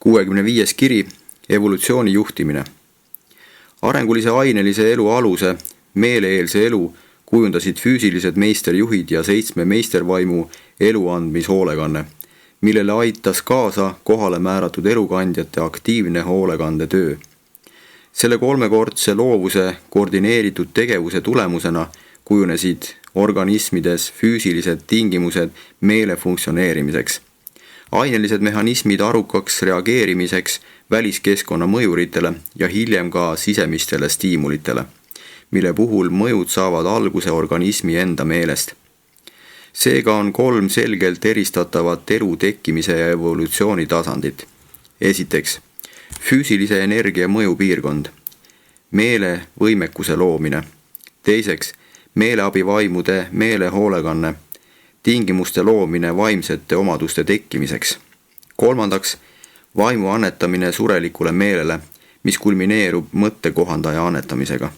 65. kiri, evolutsiooni juhtimine. Arengulise ainelise elu aluse, meeleeelse elu kujundasid füüsilised meisterjuhid ja 7 meistervaimu eluandmishoolekanne, millele aitas kaasa kohale määratud elukandjate aktiivne hoolekandetöö. Selle 3-kordse loovuse koordineeritud tegevuse tulemusena kujunesid organismides füüsilised tingimused meele funktsioneerimiseks. Ainelised mehhanismid arukaks reageerimiseks väliskeskkonna mõjuritele ja hiljem ka sisemistele stiimulitele, mille puhul mõjud saavad alguse organismi enda meelest. Seega on 3 selgelt eristatavat elu tekkimise ja evolutsiooni tasandit. Esiteks, füüsilise energia mõjupiirkond, meele võimekuse loomine. Teiseks, meeleabivaimude meelehoolekanne, tingimuste loomine vaimsete omaduste tekkimiseks. Kolmandaks, vaimu annetamine surelikule meelele, mis kulmineerub mõttekohandaja annetamisega.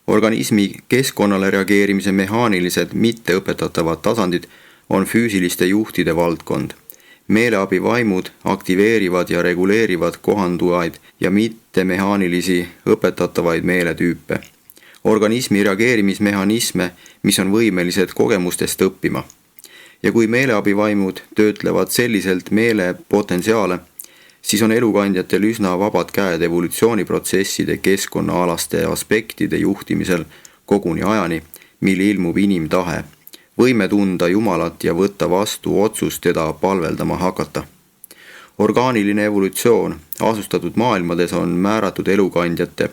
Organismi keskkonnale reageerimise mehaanilised mitteõpetatavad tasandid on füüsiliste juhtide valdkond. Meeleabivaimud aktiveerivad ja reguleerivad kohanduvaid ja mittemehaanilisi õpetatavaid meeletüüpe. Organismi reageerimismehhanisme, mis on võimelised kogemustest õppima. Ja kui meeleabivaimud töötlevad selliselt meelepotentsiaale, siis on elukandjatel üsna vabad käed evolutsiooniprotsesside keskkonnaalaste aspektide juhtimisel koguni ajani, mil ilmub inimtahe, võime tunda Jumalat ja võtta vastu otsus teda palveldama hakata. Orgaaniline evolutsioon asustatud maailmades on määratud elukandjate,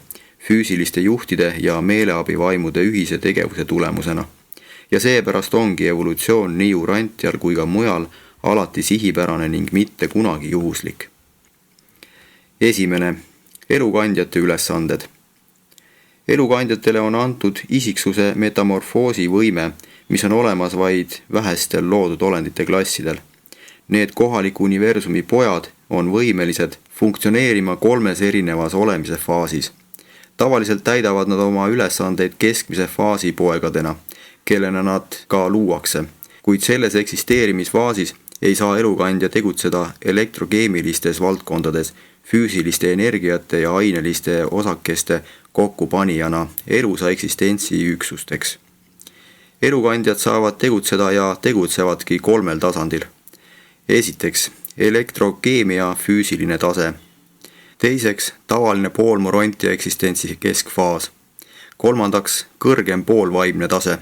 füüsiliste juhtide ja meeleabivaimude ühise tegevuse tulemusena. Ja seepärast ongi evolutsioon nii Urantial kui ka mujal alati sihipärane ning mitte kunagi juhuslik. Esimene, elukandjate ülesanded. Elukandjatele on antud isiksuse metamorfoosi võime, mis on olemas vaid vähestel loodud olendite klassidel. Need kohaliku universumi pojad on võimelised funktsioneerima 3 erinevas olemise faasis. Tavaliselt täidavad nad oma ülesandeid keskmise faasi poegadena, kellena nad ka luuakse, kuid selles eksisteerimisfaasis ei saa elukandja tegutseda elektrokeemilistes valdkondades füüsiliste energiate ja aineliste osakeste kokkupanijana elusa eksistentsi üksusteks. Elukandjad saavad tegutseda ja tegutsevadki 3 tasandil. Esiteks, elektrokeemia füüsiline tase. Teiseks, tavaline poolmorontia eksistentsi keskfaas. Kolmandaks, kõrgem poolvaimne tase.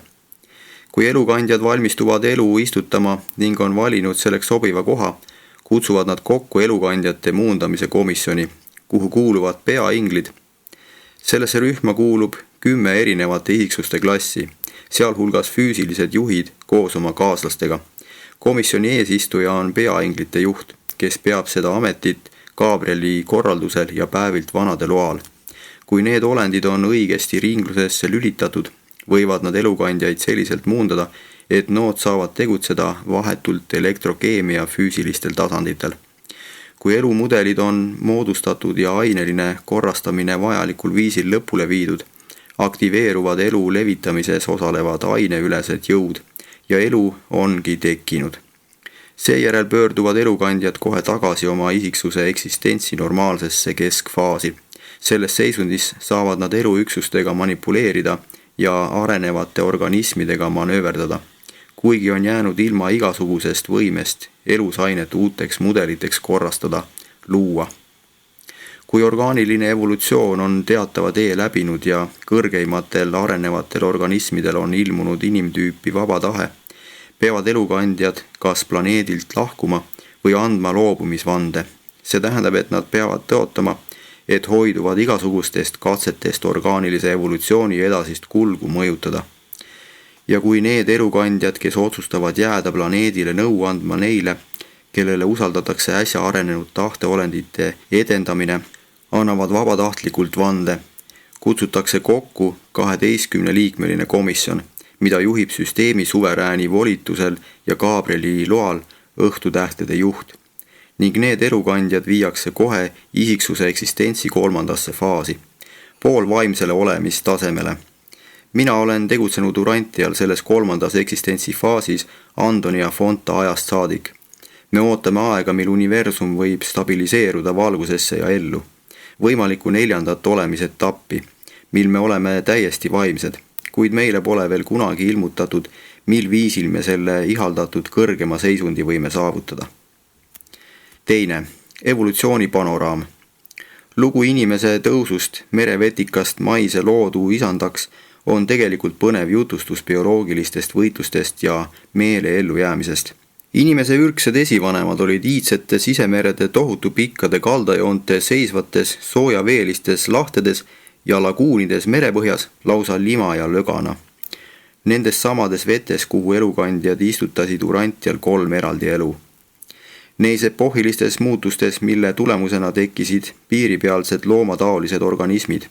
Kui elukandjad valmistuvad elu istutama ning on valinud selleks sobiva koha, kutsuvad nad kokku elukandjate muundamise komisjoni, kuhu kuuluvad peainglid. Sellesse rühma kuulub 10 erinevate isiksuste klassi, sealhulgas füüsilised juhid koos oma kaaslastega. Komisjoni eesistuja on peainglite juht, kes peab seda ametit Gabrieli korraldusel ja päevilt vanade loal. Kui need olendid on õigesti ringlusesse lülitatud, võivad nad elukandjaid selliselt muundada, et nood saavad tegutseda vahetult elektrokeemia füüsilistel tasanditel. Kui elumudelid on moodustatud ja aineline korrastamine vajalikul viisil lõpule viidud, aktiveeruvad elu levitamises osalevad aineülesed jõud ja elu ongi tekkinud. Seejärel pöörduvad elukandjad kohe tagasi oma isiksuse eksistentsi normaalsesse keskfaasi. Selles seisundis saavad nad eluüksustega manipuleerida ja arenevate organismidega manööverdada, kuigi on jäänud ilma igasugusest võimest elusainet uuteks mudeliteks korrastada, luua. Kui orgaaniline evolutsioon on teatava tee läbinud ja kõrgeimatel arenevatel organismidel on ilmunud inimtüüpi vaba tahe, peavad elukandjad kas planeedilt lahkuma või andma loobumisvande. See tähendab, et nad peavad tõotama, et hoiduvad igasugustest katsetest orgaanilise evolutsiooni edasist kulgu mõjutada. Ja kui need elukandjad, kes otsustavad jääda planeedile nõu andma neile, kellele usaldatakse äsja arenenud tahteolendite edendamine, annavad vabatahtlikult vande, kutsutakse kokku 12-liikmeline komisjon, mida juhib süsteemi suverääni volitusel ja Gabrieli loal õhtutähtede juht. Ning need elukandjad viiakse kohe isiksuse eksistentsi 3. faasi, poolvaimsele olemistasemele. Mina olen tegutsenud Urantial selles 3. eksistentsi faasis Antonia Fonta ajast saadik. Me ootame aega, mil universum võib stabiliseeruda valgusesse ja ellu. Võimalikku 4. olemisetappi, mil me oleme täiesti vaimsed, kuid meile pole veel kunagi ilmutatud, mil viisil me selle ihaldatud kõrgema seisundi võime saavutada. 2. Evolutsiooni panoraam. Lugu inimese tõusust merevetikast maise loodu isandaks on tegelikult põnev jutustus bioloogilistest võitlustest ja meele ellujäämisest. Inimese ürgsed esivanemad olid iidsete sisemerede tohutu pikkade kaldajoonte seisvates soojaveelistes lahtedes ja laguunides merepõhjas lausa lima ja lögana. Nendes samades vetes, kuhu elukandjad istutasid Urantial 3 eraldi elu. Neis epohilistes muutustes, mille tulemusena tekkisid piiripealsed loomataolised organismid,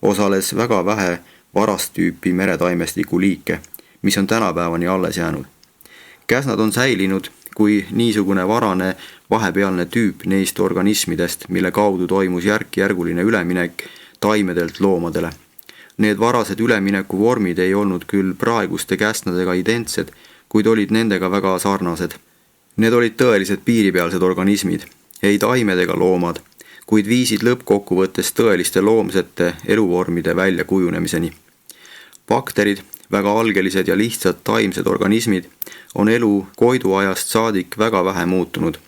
osales väga vähe varast tüüpi meretaimestiku liike, mis on tänapäevani alles jäänud. Käsnad on säilinud kui niisugune varane vahepealne tüüp neist organismidest, mille kaudu toimus järk-järguline üleminek taimedelt loomadele. Need varased ülemineku vormid ei olnud küll praeguste käsnadega identsed, kuid olid nendega väga sarnased. Need olid tõelised piiripealsed organismid, ei taimed ega loomad, kuid viisid lõppkokkuvõttes tõeliste loomsete eluvormide väljakujunemiseni. Bakterid, väga algelised ja lihtsad taimsed organismid, on elu koiduajast saadik väga vähe muutunud.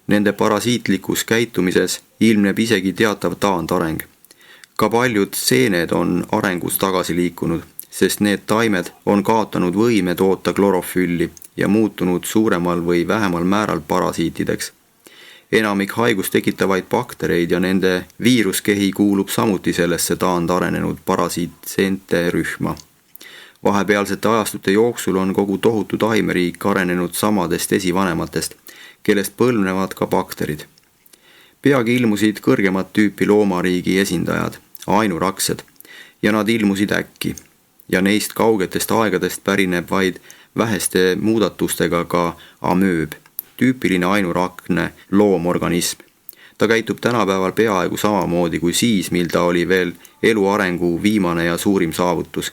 Nende parasiitlikus käitumises ilmneb isegi teatav taandareng. Ka paljud seened on arengus tagasi liikunud, sest need taimed on kaotanud võime toota klorofülli ja muutunud suuremal või vähemal määral parasiitideks. Enamik haigust tekitavaid baktereid ja nende viiruskehi kuulub samuti sellesse taandarenenud parasiitseente rühma. Vahepealsete ajastute jooksul on kogu tohutu taimeriik arenenud samadest esivanematest, kellest põlvnevad ka bakterid. Peagi ilmusid kõrgemat tüüpi loomariigi esindajad, ainuraksed, ja nad ilmusid äkki. Ja neist kaugetest aegadest pärineb vaid väheste muudatustega ka amööb, tüüpiline ainurakne loomorganism. Ta käitub tänapäeval peaaegu samamoodi kui siis, mil ta oli veel elu arengu viimane ja suurim saavutus.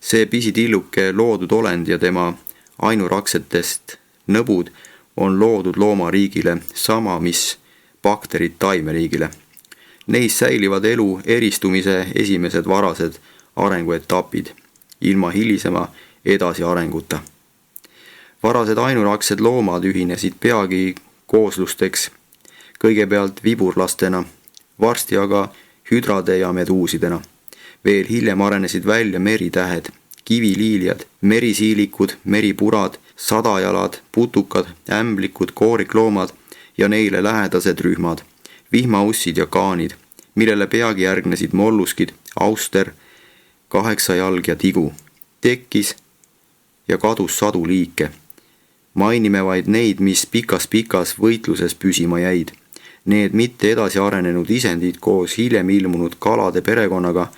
See pisitilluke loodud olend ja tema ainuraksetest nõbud on loodud loomariigile sama, mis bakterid taimeriigile. Neis säilivad elu eristumise esimesed varased arenguetapid, ilma hilisema edasiarenguta. Varased ainuraksed loomad ühinesid peagi kooslusteks, kõigepealt viburlastena, varsti aga hüdrade ja meduusidena. Veel hiljem arenesid välja meritähed, kiviliiliad, merisiilikud, meripurad, sadajalad, putukad, ämblikud, koorikloomad ja neile lähedased rühmad, vihmaussid ja kaanid, millele peagi järgnesid molluskid, auster, 8 jalg ja tigu. Tekkis ja kadus sadu liike. Mainime vaid neid, mis pikas võitluses püsima jäid. Need mitte edasi arenenud isendid koos hiljem ilmunud kalade perekonnaga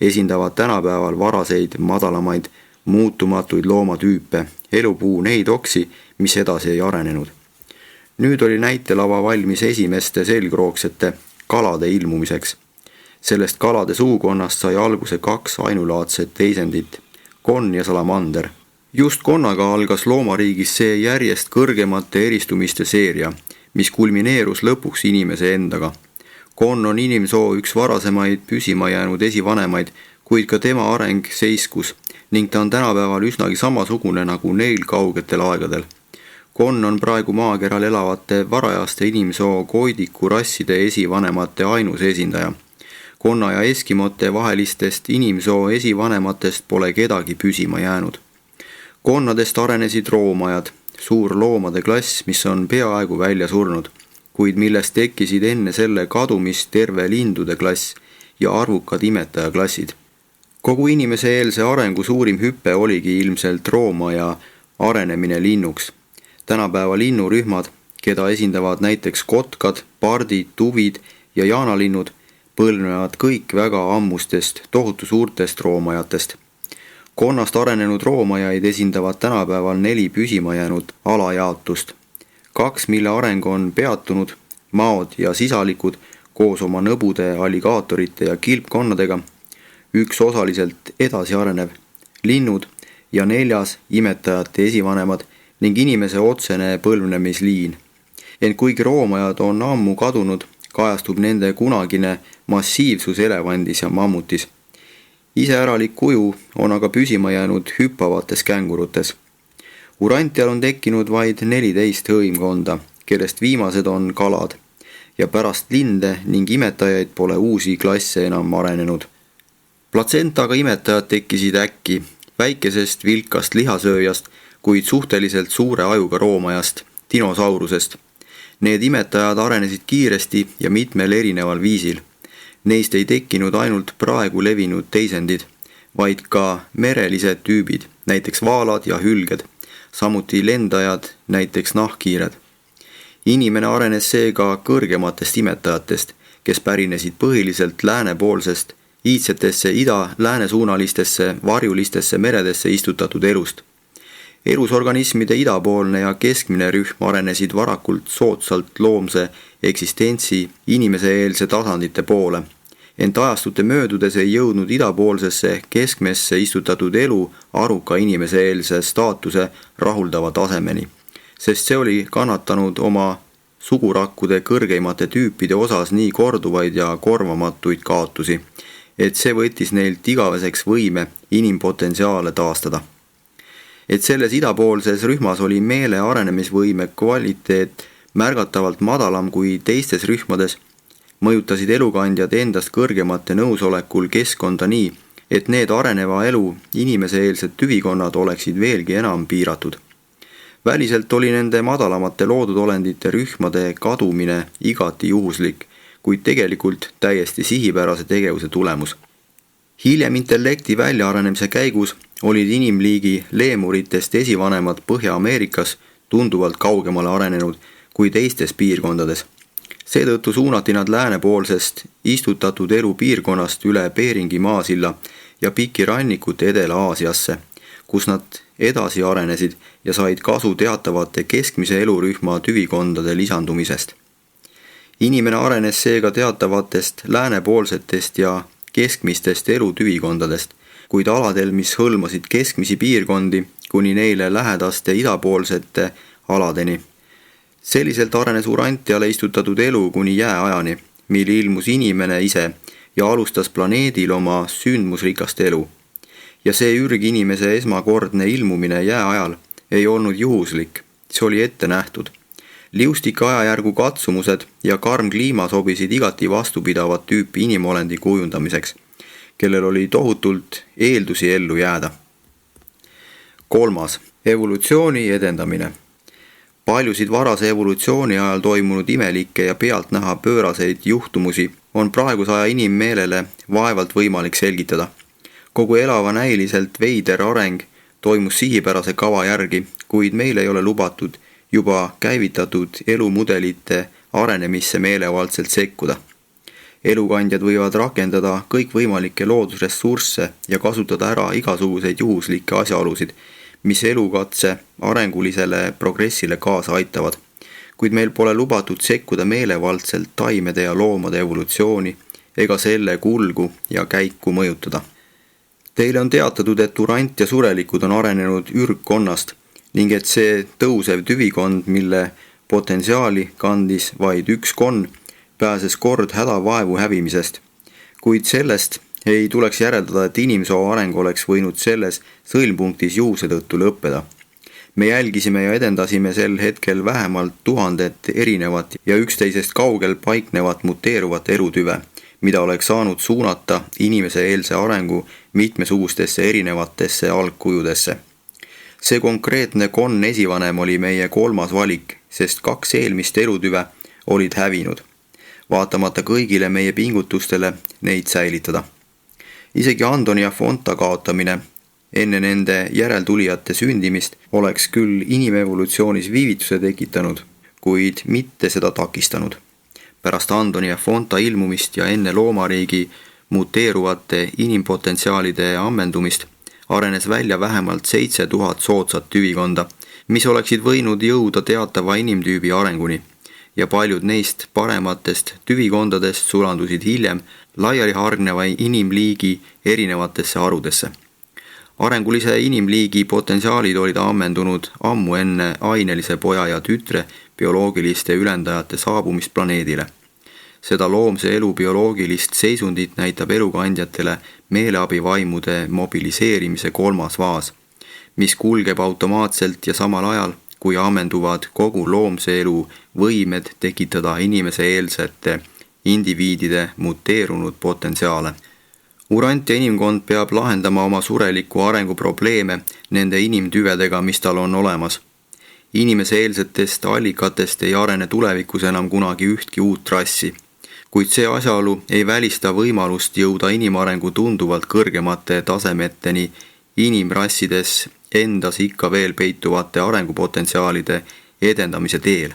esindavad tänapäeval varaseid madalamaid muutumatuid loomatüüpe, elupuu neid oksi, mis edasi ei arenenud. Nüüd oli näitelava valmis esimeste selgroogsete kalade ilmumiseks. Sellest kalade suukonnast sai alguse 2 ainulaadset teisendit, konn ja salamander. Just konnaga algas loomariigis see järjest kõrgemate eristumiste seeria, mis kulmineerus lõpuks inimese endaga. Konn on inimsoo üks varasemaid püsima jäänud esivanemaid, kuid ka tema areng seiskus ning ta on tänapäeval üsnagi samasugune nagu neil kaugetel aegadel. Konn on praegu maakeral elavate varajaste inimsoo koidiku rasside esivanemate ainus esindaja. Konna ja eskimote vahelistest inimsoo esivanematest pole kedagi püsima jäänud. Konnadest arenesid roomajad, suur loomade klass, mis on peaaegu välja surnud, kuid millest tekkisid enne selle kadumist terve lindude klass ja arvukad imetajaklassid. Kogu inimese eelse arengu suurim hüppe oligi ilmselt roomaja arenemine linnuks. Tänapäeva linnurühmad, keda esindavad näiteks kotkad, pardid, tuvid ja jaanalinnud, põlvnevad kõik väga ammustest, tohutu suurtest roomajatest. Konnast arenenud roomajaid esindavad tänapäeval 4 püsima jäänud alajaotust. 2, mille areng on peatunud, maod ja sisalikud koos oma nõbude, alligaatorite ja kilpkonnadega, 1 osaliselt edasi arenev, linnud ja 4 imetajate esivanemad ning inimese otsene põlvnemisliin. Ent kuigi roomajad on ammu kadunud, kajastub nende kunagine massiivsus elevandis ja mammutis. Iseäralik kuju on aga püsima jäänud hüppavates kängurutes. Urantial on tekkinud vaid 14 hõimkonda, kellest viimased on kalad, ja pärast linde ning imetajaid pole uusi klasse enam arenenud. Platsentaga imetajad tekkisid äkki väikesest vilkast lihasööjast, kuid suhteliselt suure ajuga roomajast, dinosaurusest. Need imetajad arenesid kiiresti ja mitmel erineval viisil. Neist ei tekkinud ainult praegu levinud teisendid, vaid ka merelised tüübid, näiteks vaalad ja hülged, samuti lendajad, näiteks nahkhiired. Inimene arenes seega kõrgematest imetajatest, kes pärinesid põhiliselt läänepoolsest, iidsetesse ida-läänesuunalistesse varjulistesse meredesse istutatud elust. Elusorganismide idapoolne ja keskmine rühm arenesid varakult soodsalt loomse eksistentsi inimese-eelse tasandite poole, ent ajastute möödudes ei jõudnud idapoolsesse keskmesse istutatud elu aruka inimese-eelse staatuse rahuldava tasemeni, sest see oli kannatanud oma sugurakkude kõrgeimate tüüpide osas nii korduvaid ja korvamatuid kaotusi, et see võttis neilt igaveseks võime inimpotentsiaale taastada. Et selles idapoolses rühmas oli meele arenemisvõime kvaliteet märgatavalt madalam kui teistes rühmades, mõjutasid elukandjad endast kõrgemate nõusolekul keskkonda nii, et need areneva elu inimese-eelsed tüvikonnad oleksid veelgi enam piiratud. Väliselt oli nende madalamate loodudolendite rühmade kadumine igati juhuslik, kuid tegelikult täiesti sihipärase tegevuse tulemus. Hiljem intellekti väljaarenemise käigus olid inimliigi leemuritest esivanemad Põhja-Ameerikas tunduvalt kaugemale arenenud kui teistes piirkondades. Seetõttu suunati nad läänepoolsest istutatud elu piirkonnast üle Beringi maasilla ja piki rannikut Edela-Aasiasse, kus nad edasi arenesid ja said kasu teatavate keskmise elurühma tüvikondade lisandumisest. Inimene arenes seega teatavatest läänepoolsetest ja keskmistest elutüvikondadest, kuid aladel, mis hõlmasid keskmisi piirkondi kuni neile lähedaste idapoolsete aladeni. Selliselt arenes Urantiale istutatud elu kuni jääajani, mil ilmus inimene ise ja alustas planeedil oma sündmusrikast elu. Ja see ürginimese esmakordne ilmumine jääajal ei olnud juhuslik, see oli ette nähtud. Liustike ajajärgu katsumused ja karm kliima sobisid igati vastupidavat tüüpi inimolendi kujundamiseks, kellel oli tohutult eeldusi ellu jääda. 3. Evolutsiooni edendamine. Paljusid varase evolutsiooni ajal toimunud imelikke ja pealtnäha pööraseid juhtumusi on praeguse aja inimmeelele vaevalt võimalik selgitada. Kogu elava näiliselt veider areng toimus sihipärase kava järgi, kuid meil ei ole lubatud juba käivitatud elumudelite arenemisse meelevaldselt sekkuda. Elukandjad võivad rakendada kõikvõimalikke loodusressursse ja kasutada ära igasuguseid juhuslikke asjaolusid, mis elukatse arengulisele progressile kaasa aitavad, kuid meil pole lubatud sekkuda meelevaldselt taimede ja loomade evolutsiooni ega selle kulgu ja käiku mõjutada. Teile on teatatud, et urant ja surelikud on arenenud ürgkonnast ning et see tõusev tüvikond, mille potentsiaali kandis vaid üks konn, pääses kord hädavaevu hävimisest, kuid sellest ei tuleks järeldada, et inimsoo areng oleks võinud selles sõlmpunktis juhuse tõttu lõppeda. Me jälgisime ja edendasime sel hetkel vähemalt 1000 erinevat ja üksteisest kaugel paiknevat muteeruvat elutüve, mida oleks saanud suunata inimese-eelse arengu mitmesugustesse erinevatesse algkujudesse. See konkreetne konn esivanem oli meie 3. valik, sest 2 eelmist elutüve olid hävinud, vaatamata kõigile meie pingutustele neid säilitada. Isegi Andoni ja Fonta kaotamine enne nende järeltulijate sündimist oleks küll inimevolutsioonis viivituse tekitanud, kuid mitte seda takistanud. Pärast Andoni ja Fonta ilmumist ja enne loomariigi muteeruvate inimpotentsiaalide ammendumist arenes välja vähemalt 7000 soodsat tüvikonda, mis oleksid võinud jõuda teatava inimtüübi arenguni, ja paljud neist parematest tüvikondadest sulandusid hiljem laiali hargneva inimliigi erinevatesse harudesse. Arengulise inimliigi potentsiaalid olid ammendunud ammu enne ainelise poja ja tütre bioloogiliste ülendajate saabumist planeedile. Seda loomse elu bioloogilist seisundit näitab elukandjatele meeleabivaimude mobiliseerimise 3. faas, mis kulgeb automaatselt ja samal ajal, kui ammenduvad kogu loomse elu võimed tekitada inimese-eelsete indiviidide muteerunud potentsiaale. Urantia inimkond peab lahendama oma sureliku arengu probleeme nende inimtüvedega, mis tal on olemas. Inimese-eelsetest allikatest ei arene tulevikus enam kunagi ühtki uut rassi, kuid see asjaolu ei välista võimalust jõuda inimarengu tunduvalt kõrgemate tasemeteni inimrassides endas ikka veel peituvate arengupotentsiaalide edendamise teel.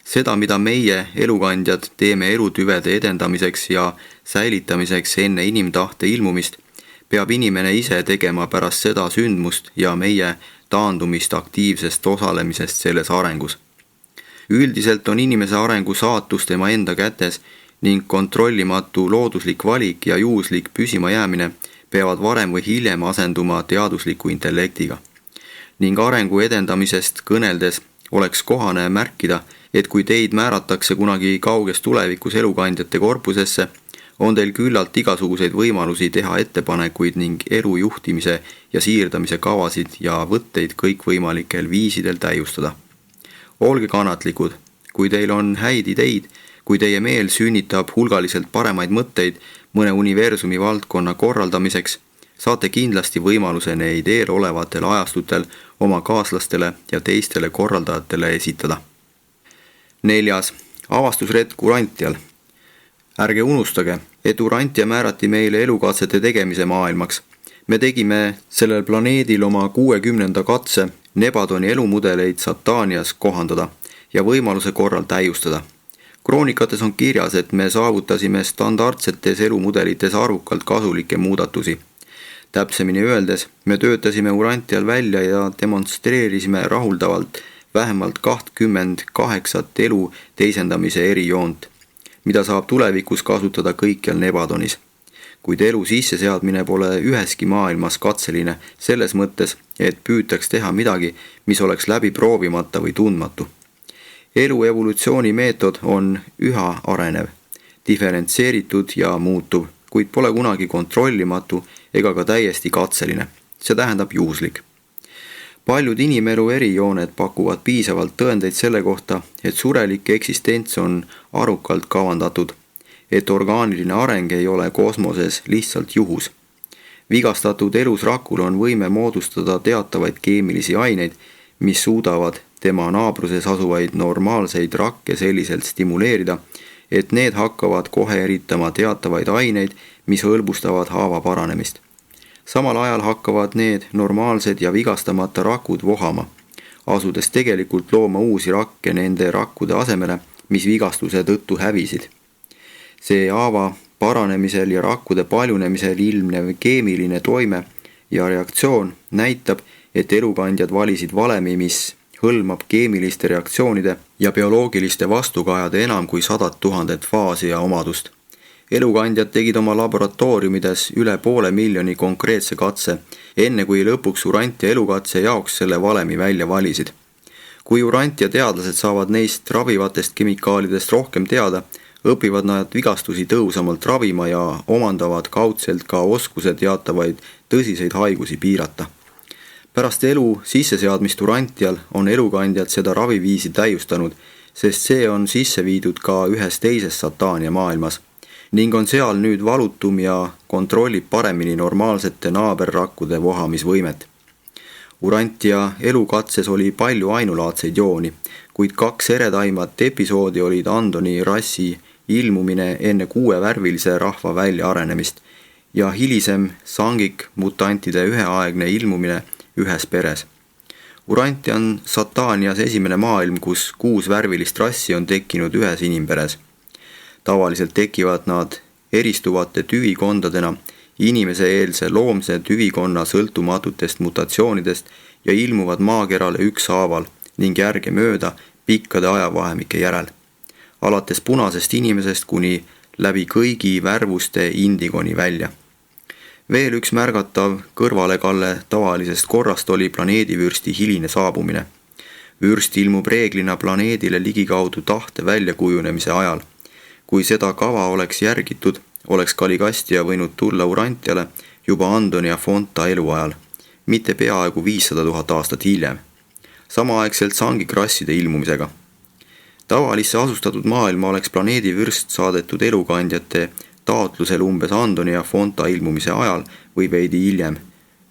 Seda, mida meie, elukandjad, teeme elutüvede edendamiseks ja säilitamiseks enne inimtahte ilmumist, peab inimene ise tegema pärast seda sündmust ja meie taandumist aktiivsest osalemisest selles arengus. Üldiselt on inimese arengu saatus tema enda kätes ning kontrollimatu looduslik valik ja juhuslik püsimajäämine peavad varem või hiljem asenduma teadusliku intellektiga. Ning arengu edendamisest kõneldes oleks kohane märkida, et kui teid määratakse kunagi kauges tulevikus elukandjate korpusesse, on teil küllalt igasuguseid võimalusi teha ettepanekuid ning elu juhtimise ja siirdamise kavasid ja võtteid kõikvõimalikel viisidel täiustada. Olge kannatlikud, kui teil on häid ideid, kui teie meel sünnitab hulgaliselt paremaid mõtteid mõne universumi valdkonna korraldamiseks, saate kindlasti võimaluse neid eelolevatel ajastutel oma kaaslastele ja teistele korraldajatele esitada. 4. Avastusretk Urantial. Ärge unustage, et Urantia määrati meile elukatsete tegemise maailmaks. Me tegime sellel planeedil oma 60. katse Nebadoni elumudeleid Satanias kohandada ja võimaluse korral täiustada. Kroonikates on kirjas, et me saavutasime standardsetes elumudelites arvukalt kasulikke muudatusi. Täpsemini öeldes, me töötasime Urantial välja ja demonstreerisime rahuldavalt vähemalt 28 elu teisendamise erijoont, mida saab tulevikus kasutada kõikjal Nebadonis. Kuid elu sisseseadmine pole üheski maailmas katseline selles mõttes, et püütaks teha midagi, mis oleks läbi proovimata või tundmatu. Elu evolutsiooni meetod on üha arenev, diferentseeritud ja muutuv, kuid pole kunagi kontrollimatu ega ka täiesti katseline. See tähendab juhuslik. Paljud inimelu erijooned pakuvad piisavalt tõendeid selle kohta, et surelik eksistents on arukalt kavandatud, et orgaaniline areng ei ole kosmoses lihtsalt juhus. Vigastatud elusrakul on võime moodustada teatavaid keemilisi aineid, mis suudavad tema naabruses asuvaid normaalseid rakke selliselt stimuleerida, et need hakkavad kohe eritama teatavaid aineid, mis hõlbustavad haava paranemist. Samal ajal hakkavad need normaalsed ja vigastamata rakud vohama, asudes tegelikult looma uusi rakke nende rakkude asemele, mis vigastuse tõttu hävisid. See haava paranemisel ja rakkude paljunemisel ilmnev keemiline toime ja reaktsioon näitab, et elukandjad valisid valemi, mis hõlmab keemiliste reaktsioonide ja bioloogiliste vastukajade enam kui 100 000 faasi ja omadust. Elukandjad tegid oma laboratooriumides üle 500 000 konkreetse katse, enne kui lõpuks Urantia elukatse jaoks selle valemi välja valisid. Kui Urantia teadlased saavad neist ravivatest kemikaalidest rohkem teada, õpivad nad vigastusi tõhusamalt ravima ja omandavad kaudselt ka oskuse teatavaid tõsiseid haigusi piirata. Pärast elu sisseseadmist Urantial on elukandjad seda raviviisi täiustanud, sest see on sisse viidud ka ühes teises Satania maailmas ning on seal nüüd valutum ja kontrollib paremini normaalsete naaberrakkude vohamisvõimet. Urantia elukatses oli palju ainulaadseid jooni, kuid 2 eredaimat episoodi olid Andoni rassi ilmumine enne 6 värvilise rahva väljaarenemist ja hilisem sangik mutantide üheaegne ilmumine ühes peres. Urantia on Satanias esimene maailm, kus 6 värvilist rassi on tekkinud ühes inimperes. Tavaliselt tekivad nad eristuvate tüvikondadena inimese-eelse loomse tüvikonna sõltumatutest mutatsioonidest ja ilmuvad maakerale ükshaaval ning järgemööda pikkade ajavahemike järel, alates punasest inimesest kuni läbi kõigi värvuste indigoni välja. Veel üks märgatav kõrvalekalle tavalisest korrast oli planeedivürsti hiline saabumine. Vürst ilmub reeglina planeedile ligikaudu tahte väljakujunemise ajal. Kui seda kava oleks järgitud, oleks Caligastia võinud tulla Urantiale juba Antonia Fonta eluajal, mitte peaaegu 500 000 aastat hiljem, samaaegselt sangikrasside ilmumisega. Tavalisse asustatud maailma oleks planeedi vürst saadetud elukandjate taotlusel umbes Antonia Fonta ilmumise ajal või veidi hiljem.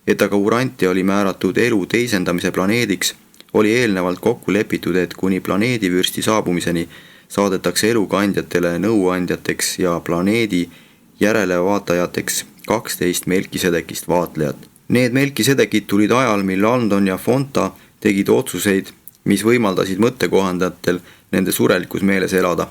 Et aga Urantia oli määratud elu teisendamise planeediks, oli eelnevalt kokku lepitud, et kuni planeedivürsti saabumiseni saadetakse elukandjatele nõuandjateks ja planeedi järelevaatajateks 12 Melkisedekist vaatlejat. Need Melkisedekid tulid ajal, mil Antonia Fonta tegid otsuseid, mis võimaldasid mõttekohandajatel nende surelikus meeles elada.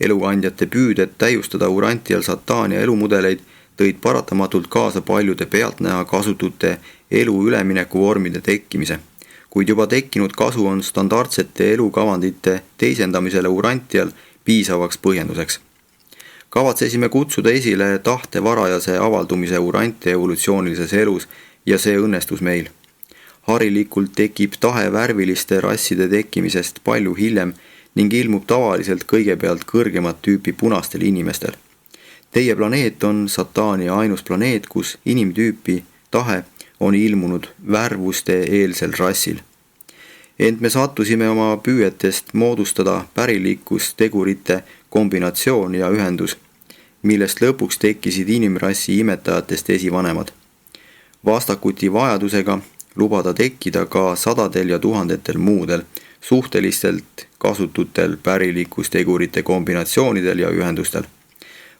Elukandjate püüded täiustada Urantial Satania elumudeleid tõid paratamatult kaasa paljude pealtnäha kasutute elu üleminekuvormide tekkimise, kuid juba tekkinud kasu on standardsete elukavandite teisendamisele Urantial piisavaks põhjenduseks. Kavatsesime kutsuda esile tahte varajase avaldumise Urantia evolutsioonilises elus ja see õnnestus meil. Harilikult tekib tahe värviliste rasside tekkimisest palju hiljem ning ilmub tavaliselt kõigepealt kõrgemat tüüpi punastel inimestel. Teie planeet on Satania ainus planeet, kus inimtüüpi tahe on ilmunud värvuste eelsel rassil. Ent me sattusime oma püüetest moodustada pärilikkustegurite kombinatsioon ja ühendus, millest lõpuks tekkisid inimrassi imetajatest esivanemad. Vastakuti vajadusega lubada tekkida ka sadadel ja tuhandetel muudel suhtelistelt kasututel pärilikkustegurite kombinatsioonidel ja ühendustel.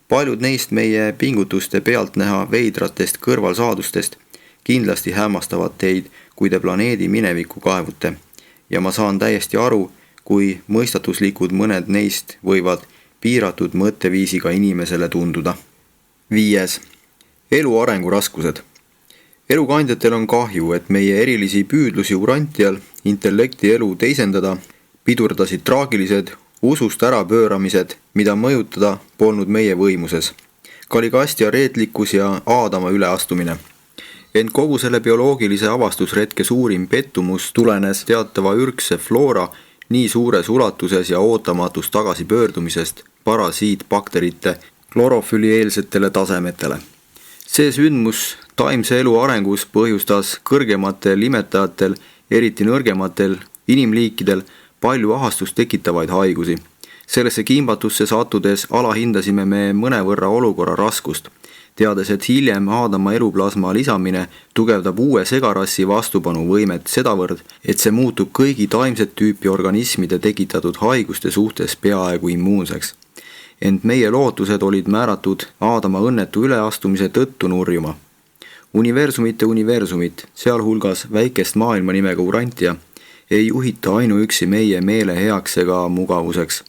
Paljud neist meie pingutuste pealtnäha veidratest kõrvalsaadustest kindlasti hämmastavad teid, kui te planeedi minevikku kaevute, ja ma saan täiesti aru, kui mõistatuslikud mõned neist võivad piiratud mõtteviisiga inimesele tunduda. 5. Elu arenguraskused. Elukandjatel on kahju, et meie erilisi püüdlusi Urantial intellekti elu teisendada pidurdasid traagilised usust ärapööramised, mida mõjutada polnud meie võimuses. Caligastia reetlikkus ja Aadama üleastumine. Ent kogu selle bioloogilise avastusretke suurim pettumus tulenes teatava ürgse floora nii suures ulatuses ja ootamatus tagasipöördumisest parasiitbakterite klorofülieelsetele tasemetele. See sündmus taimse elu arengus põhjustas kõrgematel imetajatel, eriti nõrgematel inimliikidel, palju ahastust tekitavaid haigusi. Sellesse kimbatusse sattudes alahindasime me mõnevõrra olukorra raskust, teades, et hiljem Aadama eluplasma lisamine tugevdab uue segarassi vastupanuvõimet sedavõrd, et see muutub kõigi taimset tüüpi organismide tekitatud haiguste suhtes peaaegu immuunseks. Ent meie lootused olid määratud Aadama õnnetu üleastumise tõttu nurjuma. Universumite universumit, sealhulgas väikest maailma nimega Urantia, ei juhita ainuüksi meie meele heaks ega mugavuseks,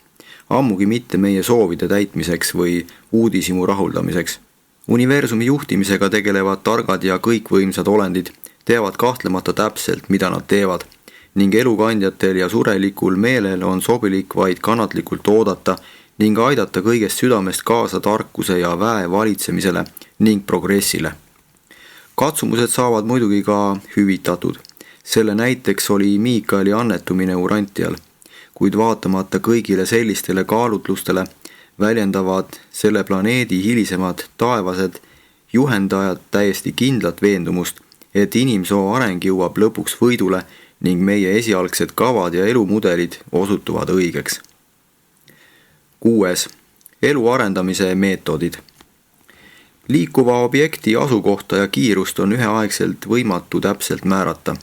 ammugi mitte meie soovide täitmiseks või uudishimu rahuldamiseks. Universumi juhtimisega tegelevad targad ja kõikvõimsad olendid teavad kahtlemata täpselt, mida nad teevad, ning elukandjatel ja surelikul meelel on sobilik vaid kannatlikult oodata ning aidata kõigest südamest kaasa tarkuse ja väe valitsemisele ning progressile. Katsumused saavad muidugi ka hüvitatud. Selle näiteks oli Miikaeli annetumine Urantial, kuid vaatamata kõigile sellistele kaalutlustele väljendavad selle planeedi hilisemad taevased juhendajad täiesti kindlat veendumust, et inimsoo areng jõuab lõpuks võidule ning meie esialgsed kavad ja elumudelid osutuvad õigeks. 6. Elu arendamise meetodid. Liikuva objekti asukohta ja kiirust on üheaegselt võimatu täpselt määrata.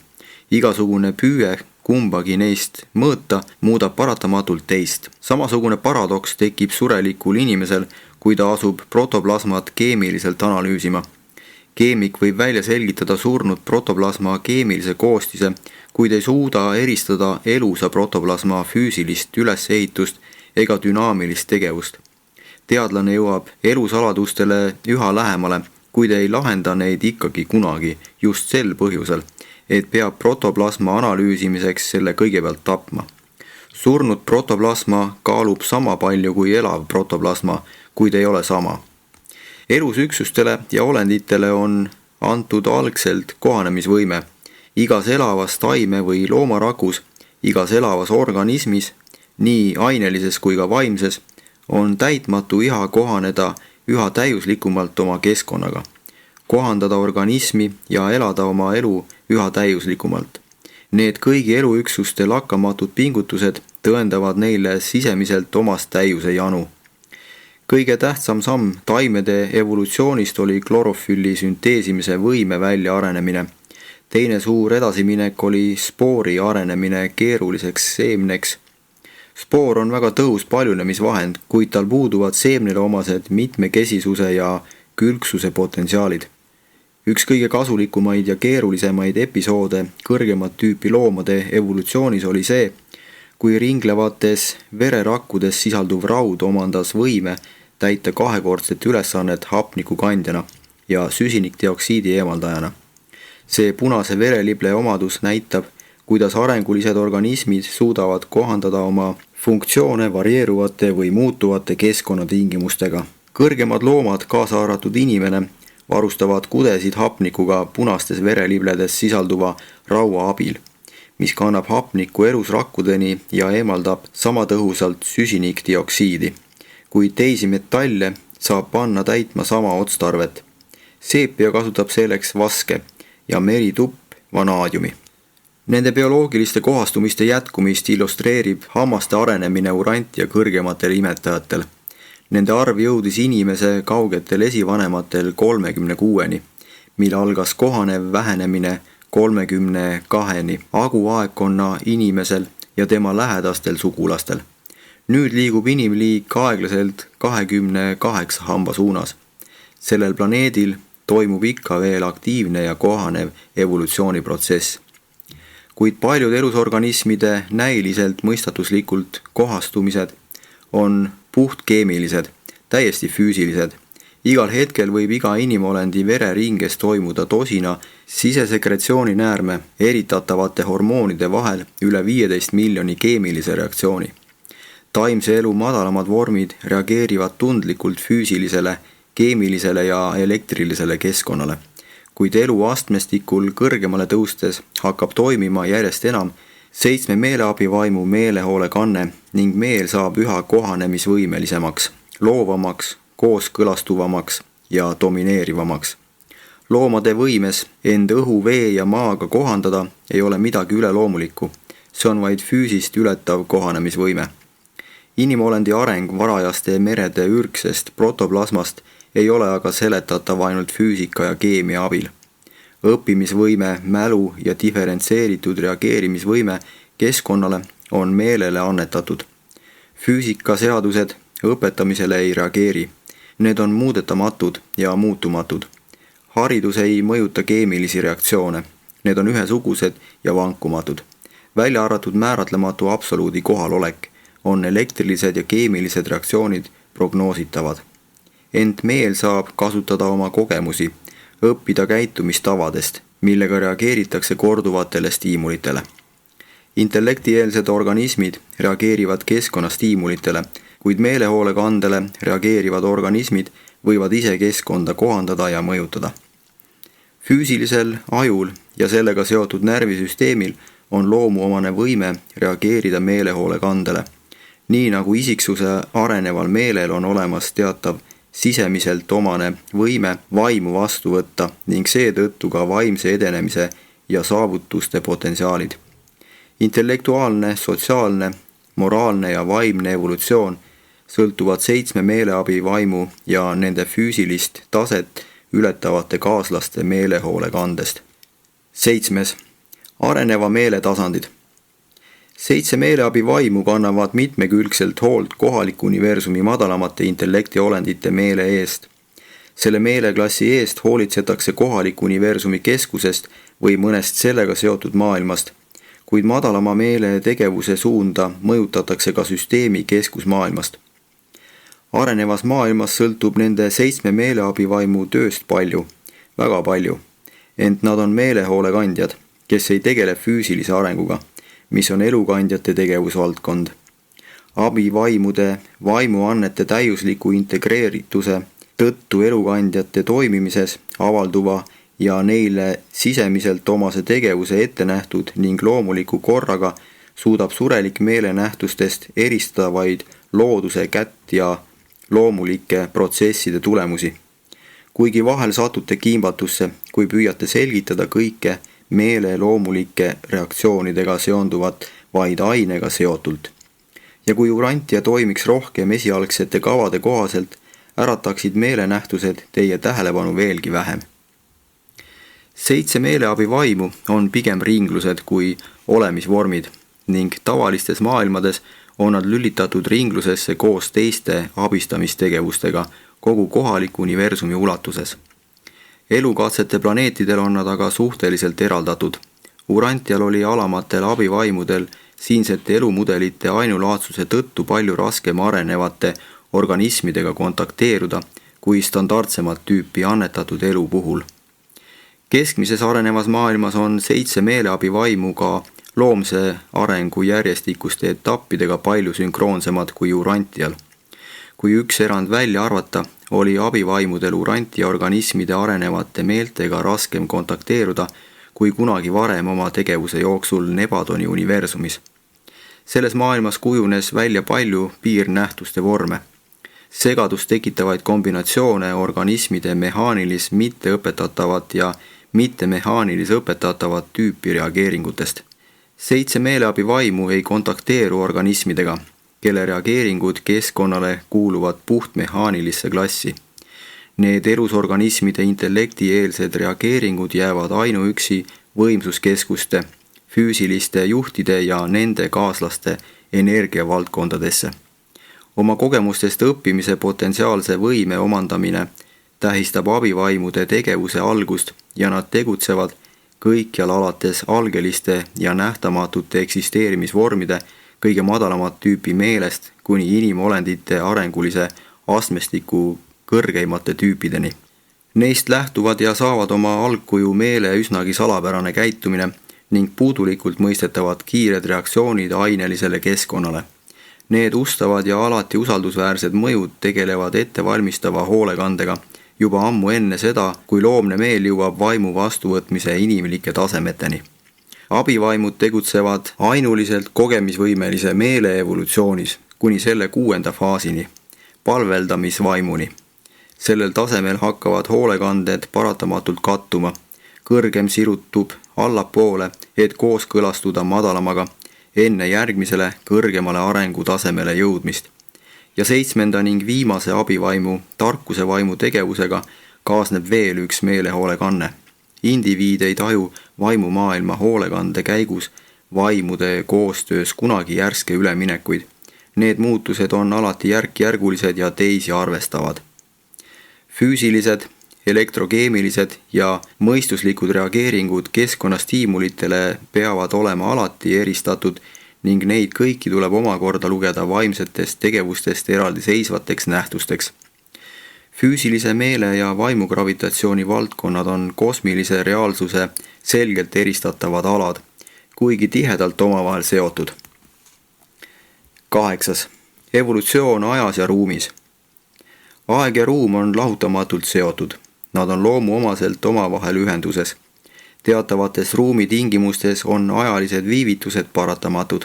Igasugune püüe kumbagi neist mõõta muudab paratamatult teist. Samasugune paradoks tekib surelikul inimesel, kui ta asub protoplasmat keemiliselt analüüsima. Keemik võib välja selgitada surnud protoplasma keemilise koostise, kuid ei suuda eristada elusa protoplasma füüsilist ülesehitust ega dünaamilist tegevust. Teadlane jõuab elusaladustele üha lähemale, kuid ei lahenda neid ikkagi kunagi just sel põhjusel, et peab protoplasma analüüsimiseks selle kõigepealt tapma. Surnud protoplasma kaalub sama palju kui elav protoplasma, kuid ei ole sama. Elusüksustele ja olenditele on antud algselt kohanemisvõime. Igas elavas taime või loomarakus, igas elavas organismis, nii ainelises kui ka vaimses, on täitmatu iha kohaneda üha täiuslikumalt oma keskkonnaga, kohandada organismi ja elada oma elu üha täiuslikumalt. Need kõigi eluüksuste lakkamatud pingutused tõendavad neile sisemiselt omast täiuse janu. Kõige tähtsam samm taimede evolutsioonist oli klorofülli sünteesimise võime väljaarenemine. Teine suur edasiminek oli spoori arenemine keeruliseks seemneks. Spoor on väga tõhus paljunemisvahend, kuid tal puuduvad seemnele omased mitmekesisuse ja külgsuse potentsiaalid. Üks kõige kasulikumaid ja keerulisemaid episoode kõrgemat tüüpi loomade evolutsioonis oli see, kui ringlevates vererakkudes sisalduv raud omandas võime täita kahekordset ülesannet hapnikukandjana ja süsinikdioksiidi eemaldajana. See punase verelible omadus näitab, kuidas arengulised organismid suudavad kohandada oma funktsioone varieeruvate või muutuvate keskkonnatingimustega. Kõrgemad loomad, kaasa arvatud inimene, varustavad kudesid hapnikuga punastes verelibledes sisalduva raua abil, mis kannab hapnikku elusrakkudeni ja eemaldab sama tõhusalt süsinikdioksiidi, kuid teisi metalle saab panna täitma sama otstarvet. Seepia kasutab selleks vaske ja meritupp vanaadiumi. Nende bioloogiliste kohastumiste jätkumist illustreerib hammaste arenemine urant- ja kõrgematel imetajatel. Nende arv jõudis inimese kaugetel esivanematel 36-ni, mil algas kohanev vähenemine 32-ni aguaegkonna inimesel ja tema lähedastel sugulastel. Nüüd liigub inimliik aeglaselt 28 hamba suunas. Sellel planeedil toimub ikka veel aktiivne ja kohanev evolutsiooniprotsess. Kuid paljud elusorganismide näiliselt mõistatuslikult kohastumised on puhtkeemilised, täiesti füüsilised. Igal hetkel võib iga inimolendi vereringes toimuda tosina sisesekretsiooni näärme eritatavate hormoonide vahel üle 15 miljoni keemilise reaktsiooni. Taimse elu madalamad vormid reageerivad tundlikult füüsilisele, keemilisele ja elektrilisele keskkonnale, kuid elu astmestikul kõrgemale tõustes hakkab toimima järjest enam 7 meeleabivaimu meelehoolekanne ning meel saab üha kohanemisvõimelisemaks, loovamaks, kooskõlastuvamaks ja domineerivamaks. Loomade võimes end õhu, vee ja maaga kohandada ei ole midagi üleloomulikku, see on vaid füüsist ületav kohanemisvõime. Inimolendi areng varajaste merede ürgsest protoplasmast ei ole aga seletatav ainult füüsika ja keemia abil. Õppimisvõime, mälu ja diferentseeritud reageerimisvõime keskkonnale on meelele annetatud. Füüsikaseadused õpetamisele ei reageeri. Need on muudetamatud ja muutumatud. Haridus ei mõjuta keemilisi reaktsioone. Need on ühesugused ja vankumatud. Välja arvatud määratlematu absoluudi kohalolek on elektrilised ja keemilised reaktsioonid prognoositavad. Ent meel saab kasutada oma kogemusi, õppida käitumistavadest, millega reageeritakse korduvatele stiimulitele. Intellektieelsed organismid reageerivad keskkonnastiimulitele, kuid meelehoolekandele reageerivad organismid võivad ise keskkonda kohandada ja mõjutada. Füüsilisel ajul ja sellega seotud närvisüsteemil on loomuomane võime reageerida meelehoolekandele. Nii nagu isiksuse areneval meelel on olemas teatav sisemiselt omane võime vaimu vastu võtta ning seetõttu ka vaimse edenemise ja saavutuste potentsiaalid. Intellektuaalne, sotsiaalne, moraalne ja vaimne evolutsioon sõltuvad 7 meeleabi vaimu ja nende füüsilist taset ületavate kaaslaste meelehoolekandest. 7. Areneva meele tasandid. 7 meeleabi vaimu kannavad mitmekülgselt hoolt kohaliku universumi madalamate intellektiolendite meele eest. Selle meeleklassi eest hoolitsetakse kohaliku universumi keskusest või mõnest sellega seotud maailmast, kuid madalama meele tegevuse suunda mõjutatakse ka süsteemi keskusmaailmast. Arenevas maailmas sõltub nende 7 meeleabivaimu tööst palju, väga palju, ent nad on meelehoolekandjad, kes ei tegele füüsilise arenguga, mis on elukandjate tegevusvaldkond. Abivaimude vaimuannete täiusliku integreerituse tõttu elukandjate toimimises avalduva ja neile sisemiselt omase tegevuse ette nähtud ning loomuliku korraga suudab surelik meelenähtustest eristada vaid looduse kätt ja loomulike protsesside tulemusi. Kuigi vahel satute kimbatusse, kui püüate selgitada kõike meele loomulike reaktsioonidega seonduvat vaid ainega seotult. Ja kui Urantia toimiks rohkem esialgsete kavade kohaselt, ärataksid meelenähtused teie tähelepanu veelgi vähem. 7 meeleabivaimu on pigem ringlused kui olemisvormid ning tavalistes maailmades on nad lülitatud ringlusesse koos teiste abistamistegevustega kogu kohaliku universumi ulatuses. Elukatsete planeetidel on nad aga suhteliselt eraldatud. Urantial oli alamatel abivaimudel siinsete elumudelite ainulaadsuse tõttu palju raskem arenevate organismidega kontakteeruda kui standardsemat tüüpi annetatud elu puhul. Keskmises arenevas maailmas on 7 meeleabivaimu ka loomse arengu järjestikuste etappidega palju sünkroonsemad kui Urantial. Kui üks erand välja arvata, oli abivaimudel Urantia organismide arenevate meeltega raskem kontakteeruda kui kunagi varem oma tegevuse jooksul Nebadoni universumis. Selles maailmas kujunes välja palju piirnähtuste vorme. Segadust tekitavaid kombinatsioone organismide mehaanilis mitteõpetatavat ja mittemehaanilis õpetatavat tüüpi reageeringutest. 7 meeleabivaimu ei kontakteeru organismidega, kelle reageeringud keskkonnale kuuluvad puhtmehaanilisse klassi. Need elusorganismide intellektieelsed reageeringud jäävad ainuüksi võimsuskeskuste, füüsiliste juhtide ja nende kaaslaste energiavaldkondadesse. Oma kogemustest õppimise potentsiaalse võime omandamine tähistab abivaimude tegevuse algust ja nad tegutsevad kõikjal alates algeliste ja nähtamatute eksisteerimisvormide kõige madalamat tüüpi meelest kuni inimolendite arengulise astmestiku kõrgeimate tüüpideni. Neist lähtuvad ja saavad oma algkuju meele üsnagi salapärane käitumine ning puudulikult mõistetavad kiired reaktsioonid ainelisele keskkonnale. Need ustavad ja alati usaldusväärsed mõjud tegelevad ettevalmistava hoolekandega juba ammu enne seda, kui loomne meel jõuab vaimu vastuvõtmise inimlike tasemeteni. Abivaimud tegutsevad ainuliselt kogemisvõimelise meele evolutsioonis kuni selle 6. faasini, palveldamisvaimuni. Sellel tasemel hakkavad hoolekanded paratamatult kattuma. Kõrgem sirutub allapoole, et kooskõlastuda madalamaga enne järgmisele kõrgemale arengutasemele jõudmist. Ja 7. ning viimase abivaimu, tarkuse vaimu tegevusega kaasneb veel üks meelehoolekanne. Indiviid ei taju vaimumaailma hoolekande käigus vaimude koostöös kunagi järske üleminekuid. Need muutused on alati järk-järgulised ja teisi arvestavad. Füüsilised, elektrokeemilised ja mõistuslikud reageeringud keskkonnastiimulitele peavad olema alati eristatud ning neid kõiki tuleb omakorda lugeda vaimsetest tegevustest eraldiseisvateks nähtusteks. Füüsilise meele ja vaimu gravitatsiooni valdkonnad on kosmilise reaalsuse selgelt eristatavad alad, kuigi tihedalt omavahel seotud. 8. Evolutsioon ajas ja ruumis. Aeg ja ruum on lahutamatult seotud. Nad on loomuomaselt omavahel ühenduses. Teatavates ruumitingimustes on ajalised viivitused paratamatud.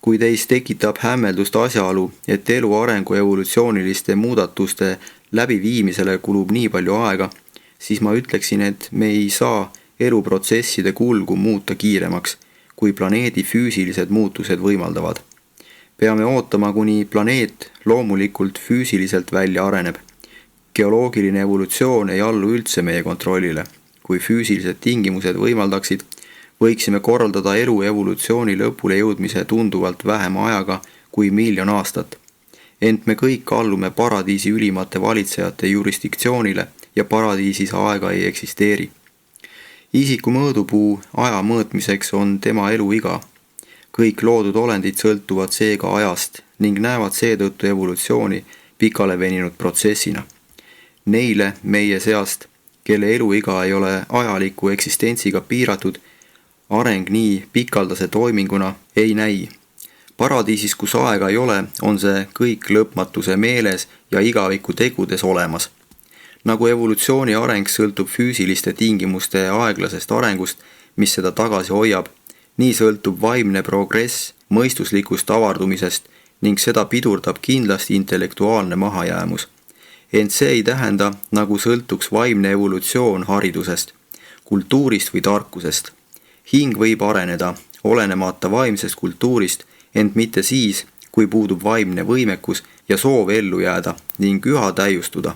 Kui teis tekitab hämmeldust asjaolu, et elu arengu evolutsiooniliste muudatuste läbiviimisele kulub nii palju aega, siis ma ütleksin, et me ei saa eluprotsesside kulgu muuta kiiremaks, kui planeedi füüsilised muutused võimaldavad. Peame ootama, kuni planeet loomulikult füüsiliselt välja areneb. Geoloogiline evolutsioon ei allu üldse meie kontrollile. Kui füüsilised tingimused võimaldaksid, võiksime korraldada elu evolutsiooni lõpule jõudmise tunduvalt vähem ajaga kui 1 000 000 aastat. Ent me kõik allume paradiisi ülimate valitsejate jurisdiktsioonile ja paradiisis aega ei eksisteeri. Isiku mõõdupuu aja mõõtmiseks on tema eluiga. Kõik loodud olendid sõltuvad seega ajast ning näevad seetõttu evolutsiooni pikale veninud protsessina. Neile meie seast, kelle eluiga ei ole ajaliku eksistentsiga piiratud, areng nii pikaldase toiminguna ei näi. Paradiisis, kus aega ei ole, on see kõik lõpmatuse meeles ja igaviku tegudes olemas. Nagu evolutsiooni areng sõltub füüsiliste tingimuste aeglasest arengust, mis seda tagasi hoiab, nii sõltub vaimne progress mõistuslikust avardumisest ning seda pidurdab kindlasti intellektuaalne mahajäämus. Ent see ei tähenda, nagu sõltuks vaimne evolutsioon haridusest, kultuurist või tarkusest. Hing võib areneda, olenemata vaimsest kultuurist, ent mitte siis, kui puudub vaimne võimekus ja soov ellu jääda ning üha täiustuda,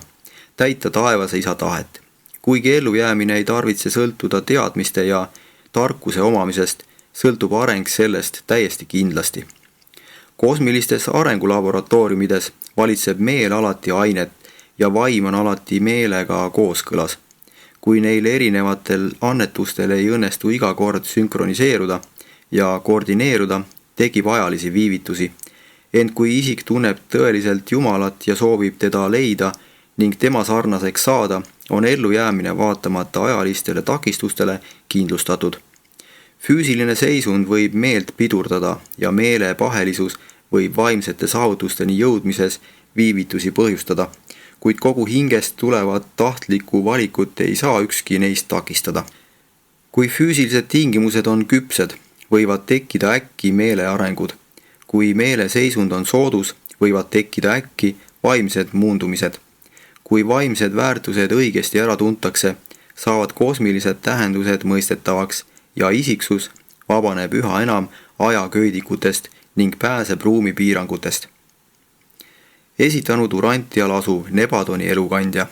täita taevase isa tahet. Kuigi ellujäämine ei tarvitse sõltuda teadmiste ja tarkuse omamisest, sõltub areng sellest täiesti kindlasti. Kosmilistes arengulaboratooriumides valitseb meel alati ainet ja vaim on alati meelega kooskõlas. Kui neil erinevatel annetustel ei õnnestu iga kord sünkroniseeruda ja koordineeruda, tekib ajalisi viivitusi. Ent kui isik tunneb tõeliselt Jumalat ja soovib teda leida ning tema sarnaseks saada, on ellujäämine vaatamata ajalistele takistustele kindlustatud. Füüsiline seisund võib meelt pidurdada ja meele pahelisus võib vaimsete saavutusteni jõudmises viivitusi põhjustada, kuid kogu hingest tulevat tahtlikku valikut ei saa ükski neist takistada. Kui füüsilised tingimused on küpsed, võivad tekkida äkki meelearengud. Kui meele seisund on soodus, võivad tekkida äkki vaimsed muundumised. Kui vaimsed väärtused õigesti ära tuntakse, saavad kosmilised tähendused mõistetavaks ja isiksus vabaneb üha enam ajaköödikutest ning pääseb ruumipiirangutest. Esitanud Urantial asuv Nebadoni elukandja.